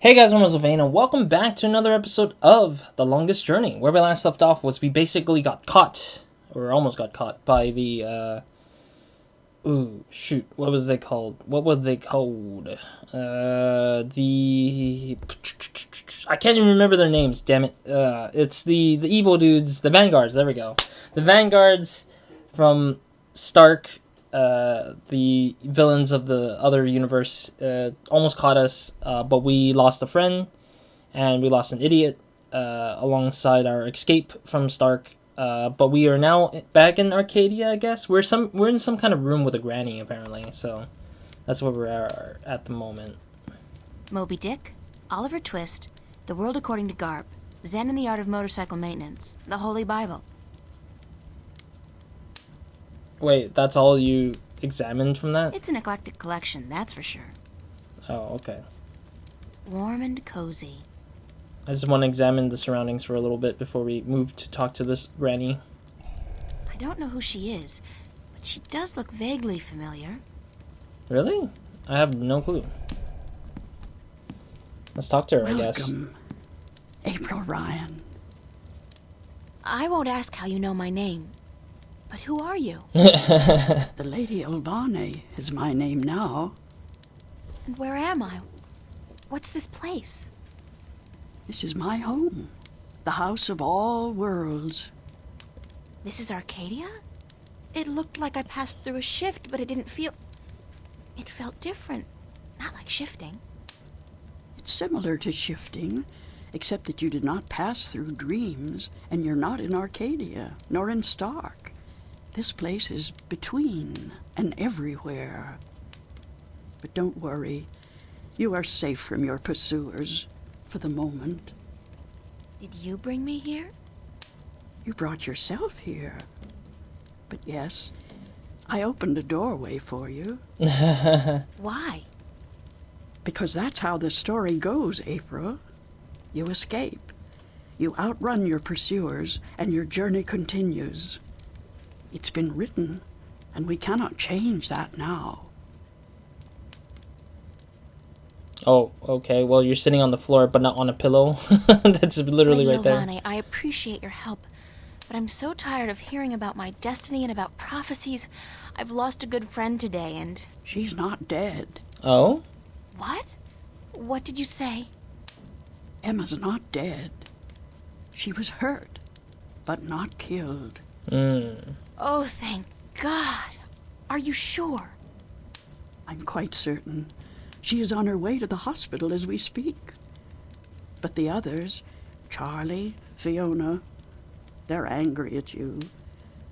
Hey guys, I'm RozaldVane, and welcome back to another episode of The Longest Journey. Where we last left off was we basically got caught, or almost got caught, by the, what was they called? What were they called? I can't even remember their names, damn it. It's the evil dudes, the Vanguards, there we go. The Vanguards from Stark, the villains of the other universe almost caught us, but we lost a friend and we lost an idiot alongside our escape from Stark. But we are now back in Arcadia, I guess. We're in some kind of room with a granny, apparently. So that's where we're at the moment. Moby Dick, Oliver Twist, The World According to Garp, Zen and the Art of Motorcycle Maintenance, the Holy Bible. Wait, that's all you examined from that? It's an eclectic collection, that's for sure. Oh, okay. Warm and cozy. I just want to examine the surroundings for a little bit before we move to talk to this granny. I don't know who she is, but she does look vaguely familiar. Really? I have no clue. Let's talk to her, I guess. Welcome, April Ryan. I won't ask how you know my name, but who are you? The Lady Olvane is my name now. And where am I? What's this place? This is my home, the house of all worlds. This is Arcadia? It looked like I passed through a shift, but it didn't feel... It felt different. Not like shifting. It's similar to shifting, except that you did not pass through dreams, and you're not in Arcadia, nor in Stark. This place is between and everywhere. But don't worry, you are safe from your pursuers, for the moment. Did you bring me here? You brought yourself here. But yes, I opened a doorway for you. Why? Because that's how the story goes, April. You escape. You outrun your pursuers, and your journey continues. It's been written, and we cannot change that now. Oh, okay. Well, you're sitting on the floor, but not on a pillow. That's literally Lady right there. Olvane, I appreciate your help, but I'm so tired of hearing about my destiny and about prophecies. I've lost a good friend today, and... She's not dead. Oh? What? What did you say? Emma's not dead. She was hurt, but not killed. Oh, thank God. Are you sure? I'm quite certain. She is on her way to the hospital as we speak. But the others, Charlie, Fiona, they're angry at you.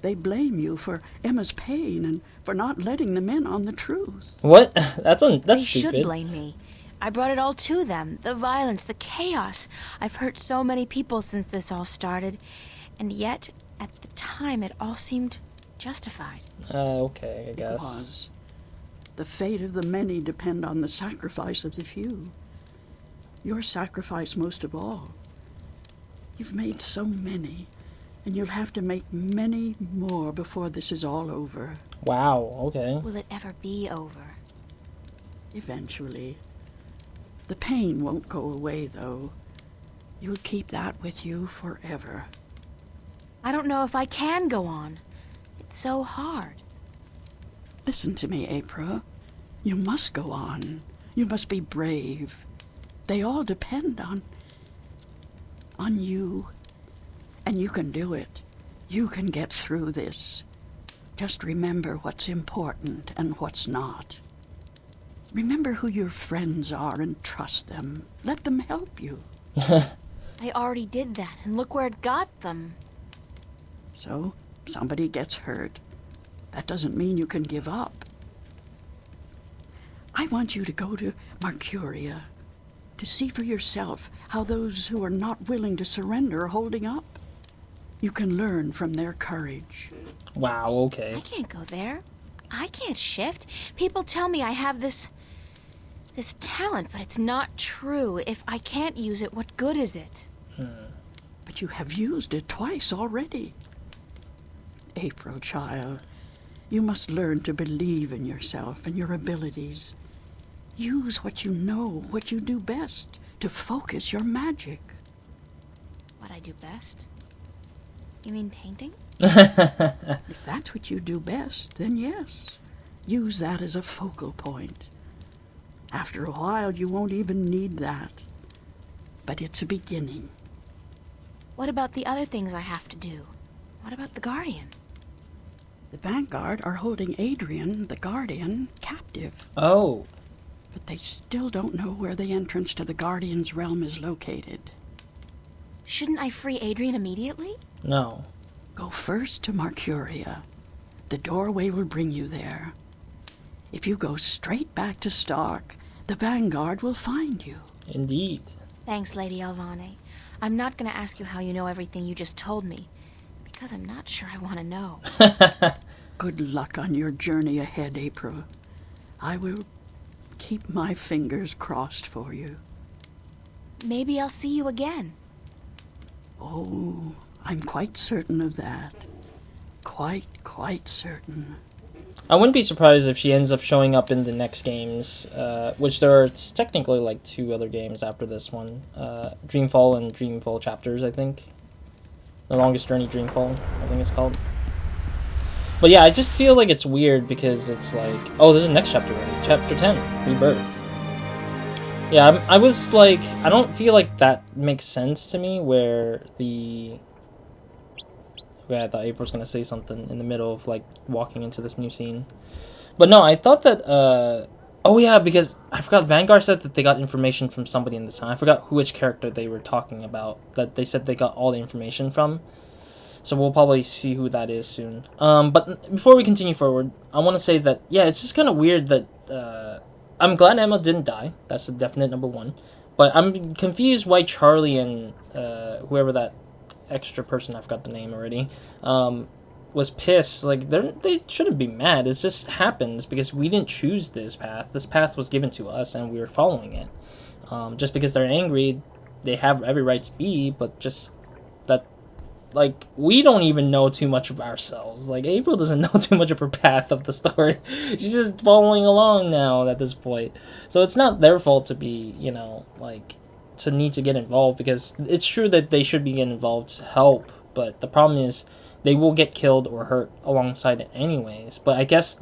They blame you for Emma's pain and for not letting them in on the truth. What? That's They stupid. should blame me. I brought it all to them. The violence, the chaos. I've hurt so many people since this all started. And yet, at the time, it all seemed justified. Okay, I guess. It was. The fate of the many depend on the sacrifice of the few. Your sacrifice most of all. You've made so many, and you'll have to make many more before this is all over. Wow, okay. Will it ever be over? Eventually. The pain won't go away, though. You'll keep that with you forever. I don't know if I can go on. It's so hard. Listen to me, April. You must go on. You must be brave. They all depend on you. And you can do it. You can get through this. Just remember what's important and what's not. Remember who your friends are and trust them. Let them help you. I already did that, and look where it got them. So, somebody gets hurt. That doesn't mean you can give up. I want you to go to Mercuria, to see for yourself how those who are not willing to surrender are holding up. You can learn from their courage. Wow, okay. I can't go there. I can't shift. People tell me I have this talent, but it's not true. If I can't use it, what good is it? But you have used it twice already. April, child, you must learn to believe in yourself and your abilities. Use what you know, what you do best. to focus your magic. What I do best? You mean painting? If that's what you do best, then yes. Use that as a focal point. After a while, you won't even need that. But it's a beginning. What about the other things I have to do? What about the Guardian? The Vanguard are holding Adrian, the Guardian, captive. Oh. But they still don't know where the entrance to the Guardian's realm is located. Shouldn't I free Adrian immediately? No. Go first to Mercuria. The doorway will bring you there. If you go straight back to Stark, the Vanguard will find you. Indeed. Thanks, Lady Alvane. I'm not going to ask you how you know everything you just told me, because I'm not sure I want to know. Good luck on your journey ahead, April. I will keep my fingers crossed for you. Maybe I'll see you again. Oh, I'm quite certain of that. Quite certain. I wouldn't be surprised if she ends up showing up in the next games, which there are technically like 2 other games after this one. Dreamfall and Dreamfall Chapters, I think. The Longest Journey Dreamfall, I think it's called. But yeah, I just feel like it's weird because it's like, oh, there's a next chapter already. Chapter 10, Rebirth. Yeah, I was like, I don't feel like that makes sense to me where the... Okay, I thought April was going to say something in the middle of like walking into this new scene. But no, I thought that, oh yeah, because I forgot Vanguard said that they got information from somebody in this town. I forgot which character they were talking about, that they said they got all the information from. So we'll probably see who that is soon. But before we continue forward, I want to say that, yeah, it's just kind of weird that, I'm glad Emma didn't die. That's a definite number 1. But I'm confused why Charlie and, whoever that extra person, I forgot the name already, was pissed. Like, they shouldn't be mad. It just happens because we didn't choose this path. This path was given to us and we were following it. Just because they're angry, they have every right to be, but just that, like, we don't even know too much of ourselves. Like, April doesn't know too much of her path of the story. She's just following along now at this point. So it's not their fault to be, you know, like, to need to get involved, because it's true that they should be getting involved to help, but the problem is they will get killed or hurt alongside it anyways. But I guess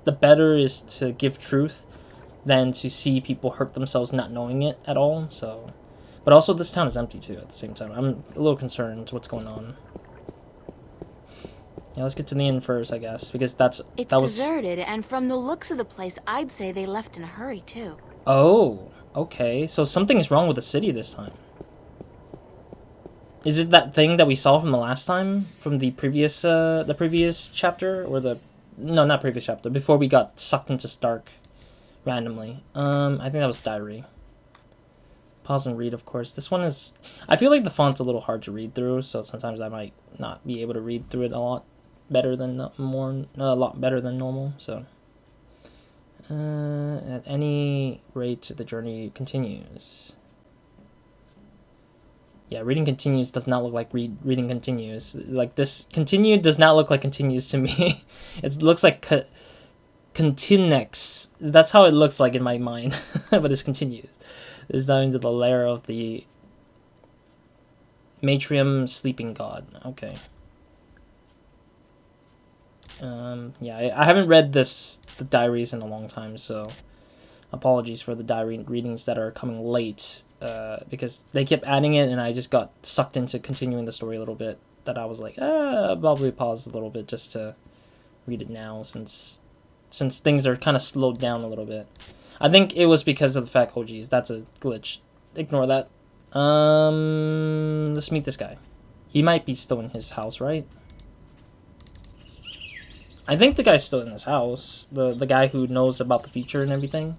the better is to give truth than to see people hurt themselves not knowing it at all. So, but also this town is empty too at the same time. I'm a little concerned what's going on. Yeah, let's get to the inn first, I guess, because that was deserted, and from the looks of the place, I'd say they left in a hurry too. Oh, okay. So something's wrong with the city this time. Is it that thing that we saw from the last time, from the previous chapter, or no, not previous chapter, before we got sucked into Stark randomly? I think that was Diary. Pause and read, of course. This one is, I feel like the font's a little hard to read through, so sometimes I might not be able to read through it a lot better than normal. So, at any rate, the journey continues. Yeah, reading continues does not look like reading continues. Like, this continued does not look like continues to me. It looks like continues. That's how it looks like in my mind, but it's continues. This dive into the lair of the Matrium Sleeping God. Okay. Yeah, I haven't read the diaries in a long time, so apologies for the diary readings that are coming late, because they kept adding it and I just got sucked into continuing the story a little bit, that I was like, I'll probably pause a little bit just to read it now, since things are kind of slowed down a little bit. I think it was because of the fact, oh geez, that's a glitch. Ignore that. Let's meet this guy. He might be still in his house, right? I think the guy's still in his house. The guy who knows about the future and everything.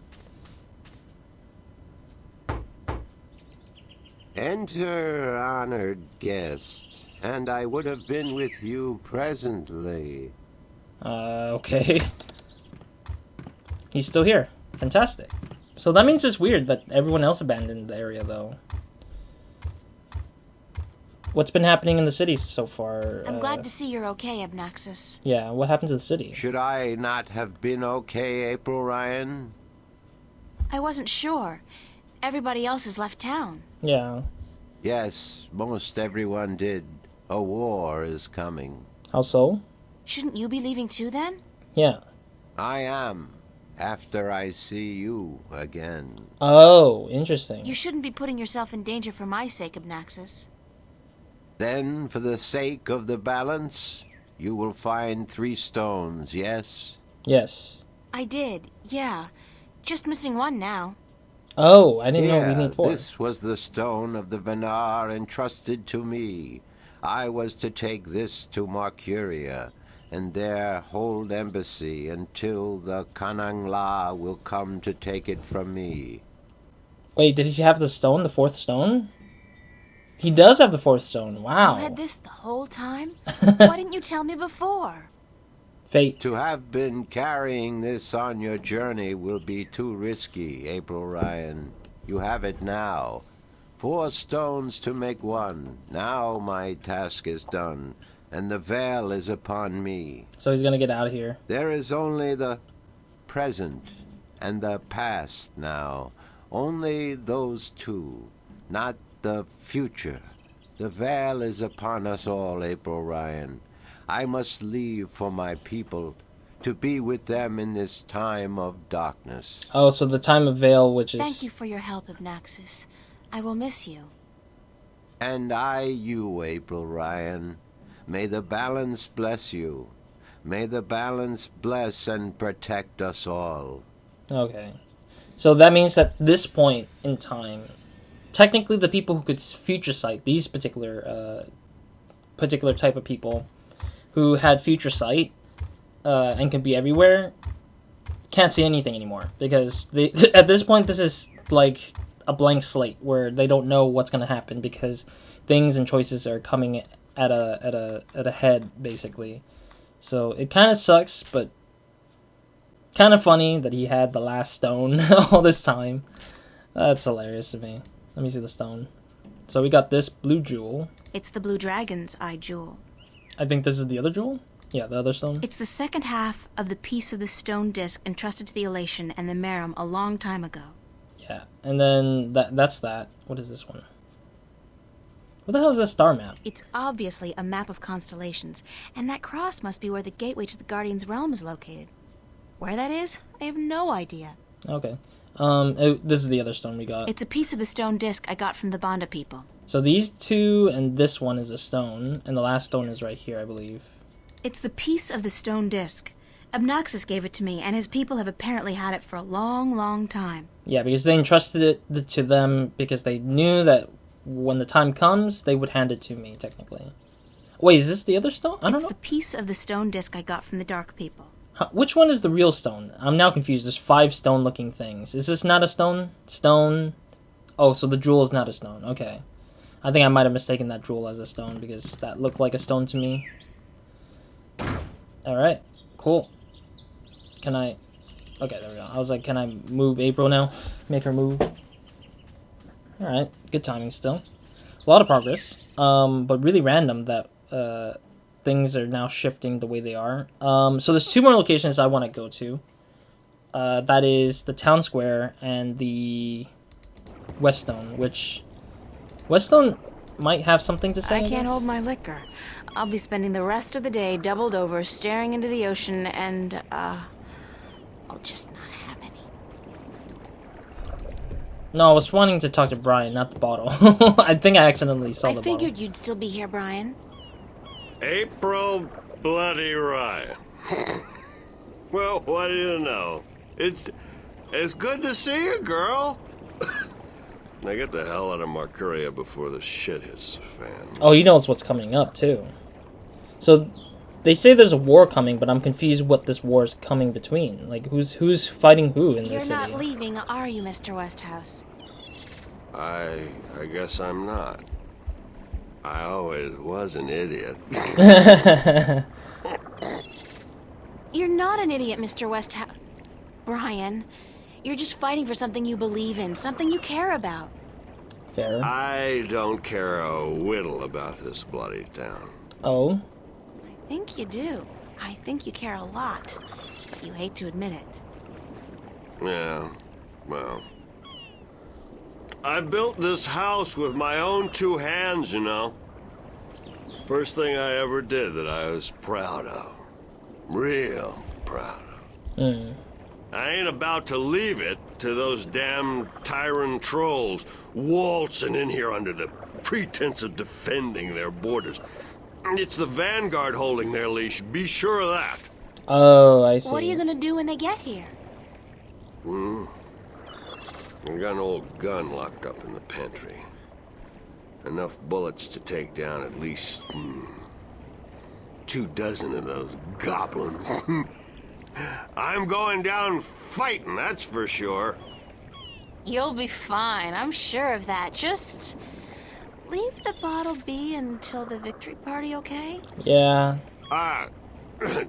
Enter, honored guest, and I would have been with you presently. Okay. He's still here. Fantastic. So that means it's weird that everyone else abandoned the area, though. What's been happening in the city so far? I'm glad to see you're okay, Abnaxus. Yeah, what happened to the city? Should I not have been okay, April Ryan? I wasn't sure. Everybody else has left town. Yeah. Yes, most everyone did. A war is coming. How so? Shouldn't you be leaving too then? Yeah. I am, after I see you again. Oh, interesting. You shouldn't be putting yourself in danger for my sake, Abnaxis. Then, for the sake of the balance, you will find 3 stones, yes? Yes. I did, yeah. Just missing one now. Oh, I didn't know we need 4. This was the stone of the Vanguard entrusted to me. I was to take this to Mercuria, and there hold embassy until the Kanangla will come to take it from me. Wait, did he have the stone? The 4th stone? He does have the 4th stone. Wow. You had this the whole time? Why didn't you tell me before? Fate. To have been carrying this on your journey will be too risky, April Ryan. You have it now. 4 stones to make 1. Now my task is done, and the veil is upon me. So he's gonna get out of here. There is only the present and the past now. Only those 2, not the future. The veil is upon us all, April Ryan. I must leave for my people, to be with them in this time of darkness. Oh, so the time of veil, which is... Thank you for your help, Abnaxis. I will miss you. And I you, April Ryan. May the balance bless you. May the balance bless and protect us all. Okay. So that means that this point in time, technically the people who could future sight, these particular type of people who had future sight and can be everywhere, can't see anything anymore. Because they, at this point, this is like a blank slate where they don't know what's going to happen because things and choices are coming at a head, basically. So it kind of sucks, but kind of funny that he had the last stone all this time. That's hilarious to me. Let me see the stone. So we got this blue jewel. It's the Blue Dragon's eye jewel. I think this is the other jewel? Yeah, the other stone. It's the second half of the piece of the stone disc entrusted to the Elation and the Merum a long time ago. Yeah, and then that's that. What is this one? What the hell is this star map? It's obviously a map of constellations, and that cross must be where the gateway to the Guardian's realm is located. Where that is, I have no idea. Okay. This is the other stone we got. It's a piece of the stone disc I got from the Banda people. So these 2 and this one is a stone, and the last stone is right here, I believe. It's the piece of the stone disc. Abnaxis gave it to me, and his people have apparently had it for a long, long time. Yeah, because they entrusted it to them because they knew that when the time comes, they would hand it to me, technically. Wait, is this the other stone? I don't know. It's the piece of the stone disc I got from the Dark people. Which one is the real stone? I'm now confused. There's 5 stone-looking things. Is this not a stone? Stone? Oh, so the jewel is not a stone. Okay. I think I might have mistaken that jewel as a stone because that looked like a stone to me. Alright. Cool. Can I... Okay, there we go. I was like, can I move April now? Make her move. Alright. Good timing still. A lot of progress. But really random that things are now shifting the way they are. So there's 2 more locations I want to go to. That is the town square and the Weststone, which Weststone might have something to say. I can't hold my liquor. I'll be spending the rest of the day doubled over, staring into the ocean, and I'll just not have any. No, I was wanting to talk to Brian, not the bottle. I think I accidentally saw the bottle. I figured you'd still be here, Brian. April Bloody Ryan. Well, what do you know? It's good to see you, girl. Now get the hell out of Mercuria before the shit hits the fan. Oh, he knows what's coming up, too. So, they say there's a war coming, but I'm confused what this war is coming between. Like, who's fighting who in this city? You're not leaving, are you, Mr. Westhouse? I guess I'm not. I always was an idiot. You're not an idiot, Mr. Westhouse. Brian, you're just fighting for something you believe in, something you care about. Fair. I don't care a whittle about this bloody town. Oh? I think you do. I think you care a lot, but you hate to admit it. Yeah, well, I built this house with my own 2 hands, you know. First thing I ever did that I was proud of. Real proud of. I ain't about to leave it to those damn tyrant trolls waltzing in here under the pretense of defending their borders. It's the Vanguard holding their leash, be sure of that. Oh, I see. What are you gonna do when they get here? I got an old gun locked up in the pantry. Enough bullets to take down at least 24 of those goblins. I'm going down fighting, that's for sure. You'll be fine, I'm sure of that. Just leave the bottle be until the victory party, okay? Yeah.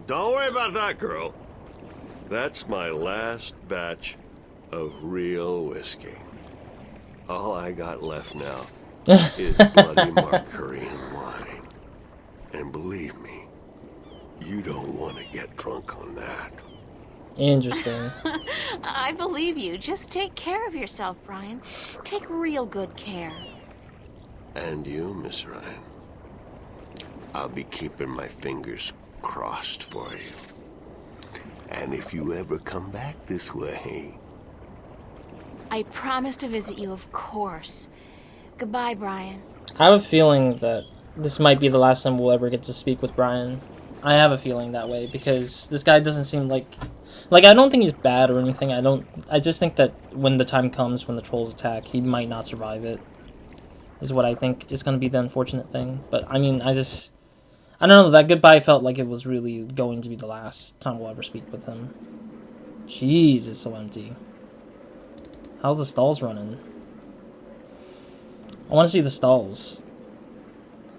Don't worry about that, girl. That's my last batch of real whiskey. All I got left now is bloody Marcurian wine. And believe me, you don't want to get drunk on that. Interesting. I believe you. Just take care of yourself, Brian. Take real good care. And you, Miss Ryan. I'll be keeping my fingers crossed for you. And if you ever come back this way... I promise to visit you, of course. Goodbye, Brian. I have a feeling that this might be the last time we'll ever get to speak with Brian. I have a feeling that way, because this guy doesn't seem like... Like, I don't think he's bad or anything. I just think that when the time comes, when the trolls attack, he might not survive it. Is what I think is going to be the unfortunate thing. But, I mean, I don't know, that goodbye felt like it was really going to be the last time we'll ever speak with him. Jeez, it's so empty. How's the stalls running? I want to see the stalls.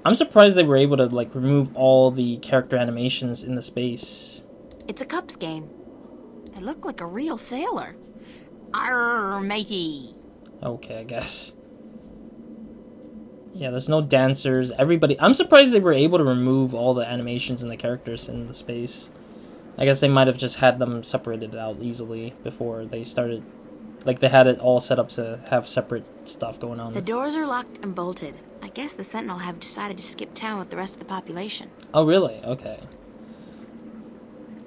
I'm surprised they were able to, like, remove all the character animations in the space. It's a cups game. I look like a real sailor. Arr, matey. Okay, I guess. Yeah, there's no dancers. Everybody... I'm surprised they were able to remove all the animations and the characters in the space. I guess they might have just had them separated out easily before they started... Like, they had it all set up to have separate stuff going on. The doors are locked and bolted. I guess the Sentinel have decided to skip town with the rest of the population. Oh, really? Okay.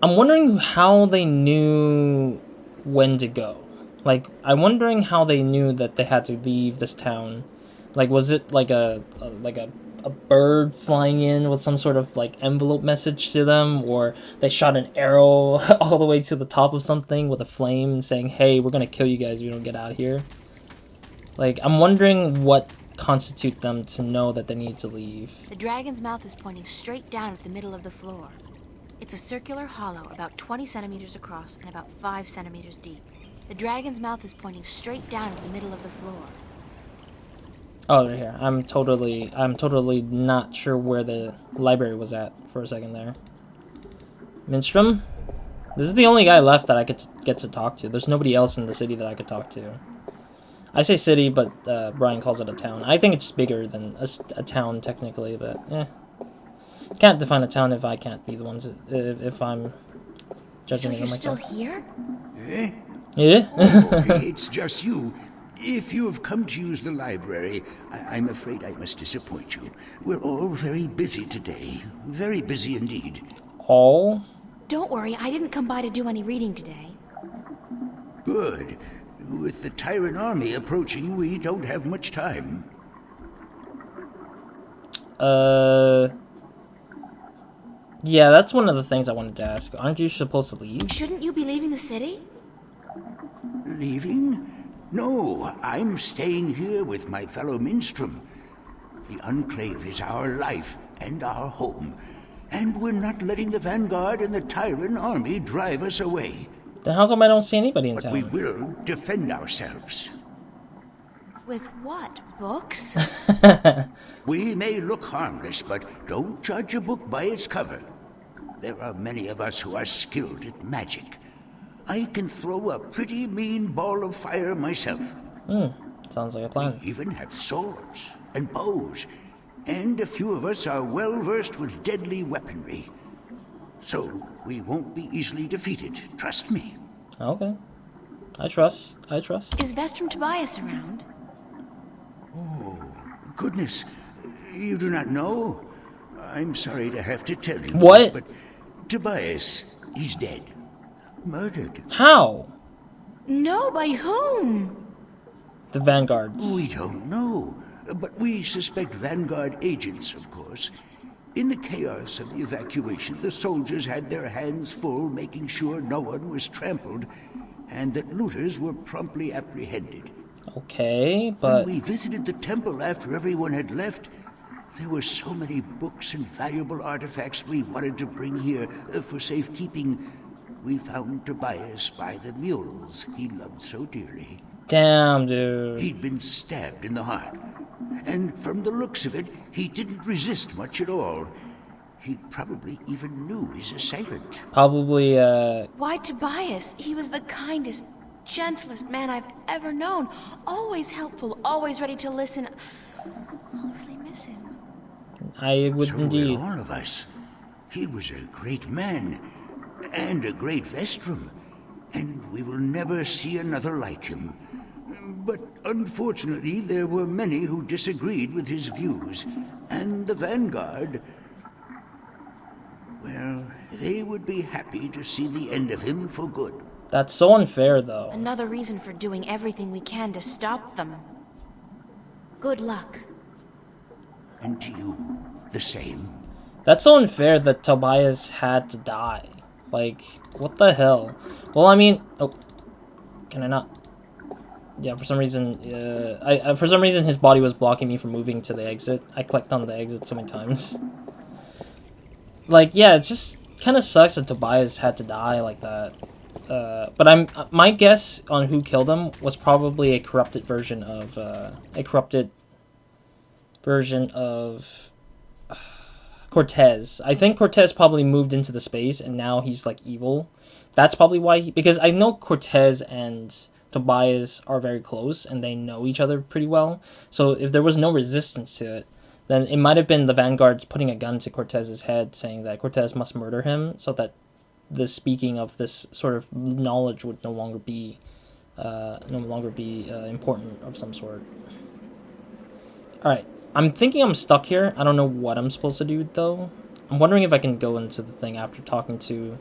I'm wondering how they knew when to go. Like, I'm wondering how they knew that they had to leave this town. Like, was it like a bird flying in with some sort of, like, envelope message to them? Or they shot an arrow all the way to the top of something with a flame saying, hey, we're gonna kill you guys if you don't get out of here? Like, I'm wondering what constitute them to know that they need to leave. The dragon's mouth is pointing straight down at the middle of the floor. It's a circular hollow about 20 centimeters across and about 5 centimeters deep. The dragon's mouth is pointing straight down at the middle of the floor. Oh, right here. I'm totally not sure where the library was at for a second there. Minstrom? This is the only guy left that I could get to talk to. There's nobody else in the city that I could talk to. I say city, but Brian calls it a town. I think it's bigger than a town, technically, but eh. Can't define a town if I can't be the ones, if I'm judging So it you're on still myself. here? Eh? Yeah? Oh, it's just you. If you have come to use the library, I'm afraid I must disappoint you. We're all very busy today. Very busy indeed. All? Don't worry, I didn't come by to do any reading today. Good. With the Tyrant army approaching, we don't have much time. Yeah, that's one of the things I wanted to ask. Aren't you supposed to leave? Shouldn't you be leaving the city? Leaving? No, I'm staying here with my fellow minstrel. The Enclave is our life and our home, and we're not letting the Vanguard and the Tyrant army drive us away. Then how come I don't see anybody in But town? we will defend ourselves. With what? Books? We may look harmless, but don't judge a book by its cover. There are many of us who are skilled at magic. I can throw a pretty mean ball of fire myself. Sounds like a plan. We even have swords and bows, and a few of us are well versed with deadly weaponry. So we won't be easily defeated, trust me. Okay. I trust. Is Vestrum Tobias around? goodness. You do not know? I'm sorry to have to tell you What? this, but Tobias, he's dead. Murdered. How? No, by whom? The Vanguards. We don't know, but we suspect Vanguard agents, of course. In the chaos of the evacuation, the soldiers had their hands full making sure no one was trampled, and that looters were promptly apprehended. Okay, but... When we visited the temple after everyone had left, there were so many books and valuable artifacts we wanted to bring here for safekeeping. We found Tobias by the mules he loved so dearly. Damn, dude. He'd been stabbed in the heart. And from the looks of it, he didn't resist much at all. He probably even knew his assailant. Probably, Why Tobias? He was the kindest, gentlest man I've ever known. Always helpful, always ready to listen. I'll really miss him. I would So indeed. will all of us. He was a great man, and a great Vestrum, and we will never see another like him. But unfortunately, there were many who disagreed with his views, and the Vanguard, well, they would be happy to see the end of him for good. That's so unfair, though. Another reason for doing everything we can to stop them. Good luck. And to you, the same. That's so unfair that Tobias had to die. Like, what the hell? Well, I mean... Oh. Can I not? Yeah, for some reason... for some reason, his body was blocking me from moving to the exit. I clicked on the exit so many times. Like, yeah, it just kind of sucks that Tobias had to die like that. But my guess on who killed him was probably a corrupted version of... Cortez. I think Cortez probably moved into the space and now he's like evil. That's probably why because I know Cortez and Tobias are very close and they know each other pretty well. So if there was no resistance to it, then it might have been the Vanguards putting a gun to Cortez's head saying that Cortez must murder him so that the speaking of this sort of knowledge would no longer be important of some sort. Alright. I'm thinking I'm stuck here. I don't know what I'm supposed to do, though. I'm wondering if I can go into the thing after talking to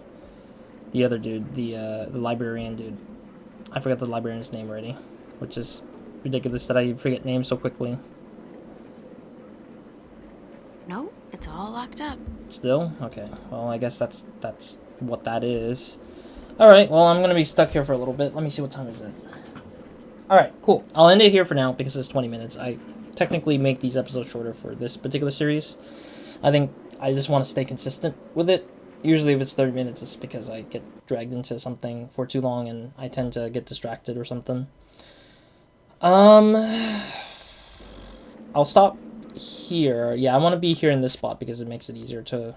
the other dude, the librarian dude. I forgot the librarian's name already, which is ridiculous that I forget names so quickly. No, it's all locked up. Still? Okay. Well, I guess that's what that is. Alright, well, I'm going to be stuck here for a little bit. Let me see what time is it. Alright, cool. I'll end it here for now because it's 20 minutes. I technically make these episodes shorter for this particular series. I think I just want to stay consistent with it. Usually if it's 30 minutes, it's because I get dragged into something for too long and I tend to get distracted or something. I'll stop here. Yeah, I want to be here in this spot because it makes it easier to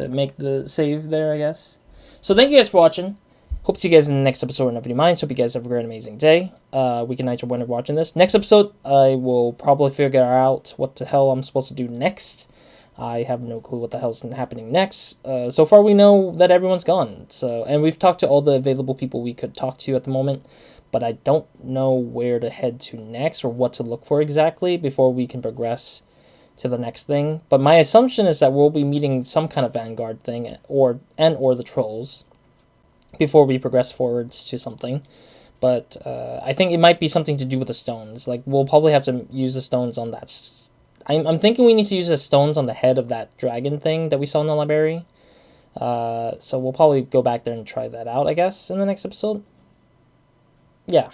make the save there, I guess. So thank you guys for watching. Hope to see you guys in the next episode of Nobody Minds. Hope you guys have a great, amazing day. Weekend night or whenever you're watching this. Next episode, I will probably figure out what the hell I'm supposed to do next. I have no clue what the hell's happening next. So far, we know that everyone's gone. And we've talked to all the available people we could talk to at the moment. But I don't know where to head to next or what to look for exactly before we can progress to the next thing. But my assumption is that we'll be meeting some kind of Vanguard thing or the trolls before we progress forwards to something. But I think it might be something to do with the stones. Like, we'll probably have to use the stones on that. I'm thinking we need to use the stones on the head of that dragon thing that we saw in the library. So we'll probably go back there and try that out, I guess, in the next episode. Yeah,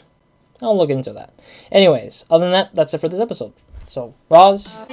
I'll look into that. Anyways, other than that, that's it for this episode. So, Roz...